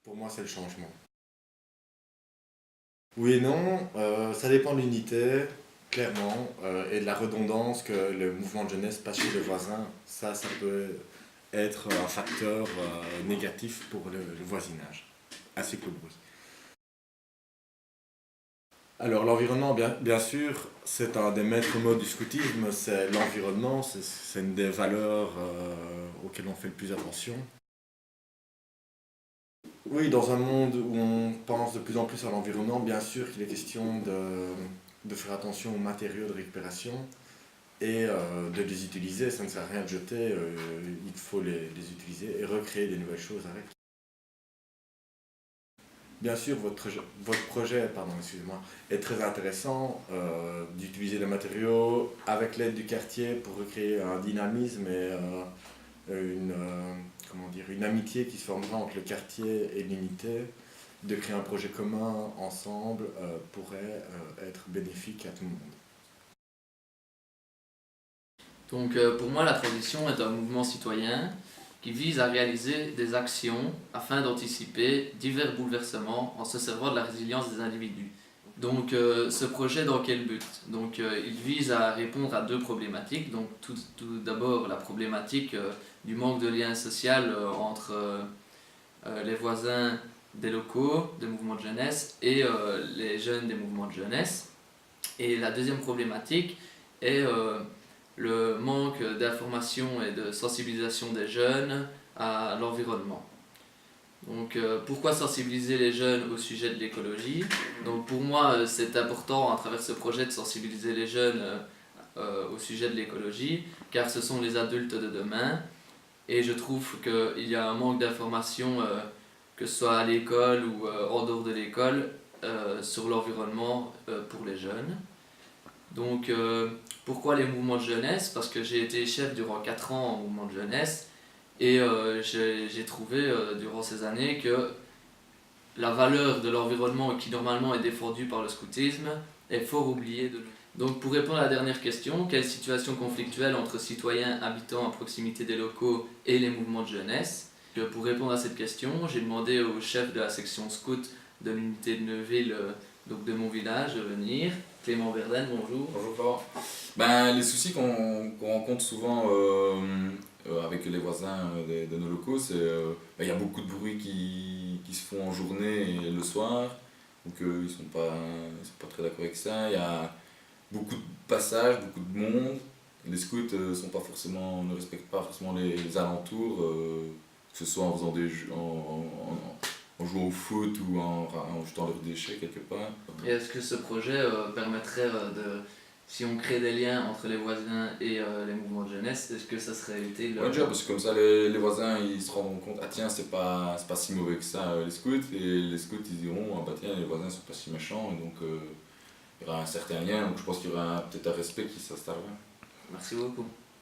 Pour moi, c'est le changement. Oui et non, ça dépend de l'unité, clairement, et de la redondance que le mouvement de jeunesse passe chez le voisin. Ça peut être un facteur négatif pour le voisinage, ainsi que le bruit. Alors l'environnement, bien sûr, c'est un des maîtres mots du scoutisme, c'est l'environnement, c'est une des valeurs auxquelles on fait le plus attention. Oui, dans un monde où on pense de plus en plus à l'environnement, bien sûr qu'il est question de faire attention aux matériaux de récupération et de les utiliser. Ça ne sert à rien de jeter, il faut les utiliser et recréer des nouvelles choses avec. Bien sûr, votre projet excusez-moi, est très intéressant d'utiliser les matériaux avec l'aide du quartier pour recréer un dynamisme et comment dire, une amitié qui se formera entre le quartier et l'unité. De créer un projet commun ensemble pourrait être bénéfique à tout le monde. Donc pour moi, la transition est un mouvement citoyen qui vise à réaliser des actions afin d'anticiper divers bouleversements en se servant de la résilience des individus. Donc ce projet, dans quel but? Donc il vise à répondre à deux problématiques. Donc tout d'abord la problématique du manque de lien social entre les voisins des locaux, des mouvements de jeunesse et les jeunes des mouvements de jeunesse. Et la deuxième problématique est le manque d'information et de sensibilisation des jeunes à l'environnement. Donc pourquoi sensibiliser les jeunes au sujet de l'écologie? Donc pour moi c'est important à travers ce projet de sensibiliser les jeunes au sujet de l'écologie car ce sont les adultes de demain et je trouve qu'il y a un manque d'information que ce soit à l'école ou en dehors de l'école sur l'environnement pour les jeunes. Donc pourquoi les mouvements de jeunesse? Parce que j'ai été chef durant 4 ans en mouvement de jeunesse et j'ai trouvé durant ces années que la valeur de l'environnement qui normalement est défendue par le scoutisme est fort oubliée de nous. Donc pour répondre à la dernière question, quelle situation conflictuelle entre citoyens habitant à proximité des locaux et les mouvements de jeunesse? Pour répondre à cette question, j'ai demandé au chef de la section scout de l'unité de Neuville, donc de mon village, de venir. Clément Verlaine, bonjour. Bonjour Florent. Les soucis qu'on rencontre souvent avec les voisins de nos locaux, c'est il y a beaucoup de bruit qui se font en journée et le soir, donc ils sont pas très d'accord avec ça. Il y a beaucoup de passages, beaucoup de monde. Les scouts ne respectent pas forcément les alentours, que ce soit en faisant des jeux, en jouant au foot ou en jetant leurs déchets quelque part. Et est-ce que ce projet permettrait si on crée des liens entre les voisins et les mouvements de jeunesse, est-ce que ça serait utile? Ouais, déjà, parce que comme ça les voisins ils se rendront compte, ah tiens, c'est pas si mauvais que ça les scouts, et les scouts ils diront, ah bah tiens, les voisins sont pas si méchants, et donc il y aura un certain lien, donc je pense qu'il y aura peut-être un respect qui s'installera. Merci beaucoup.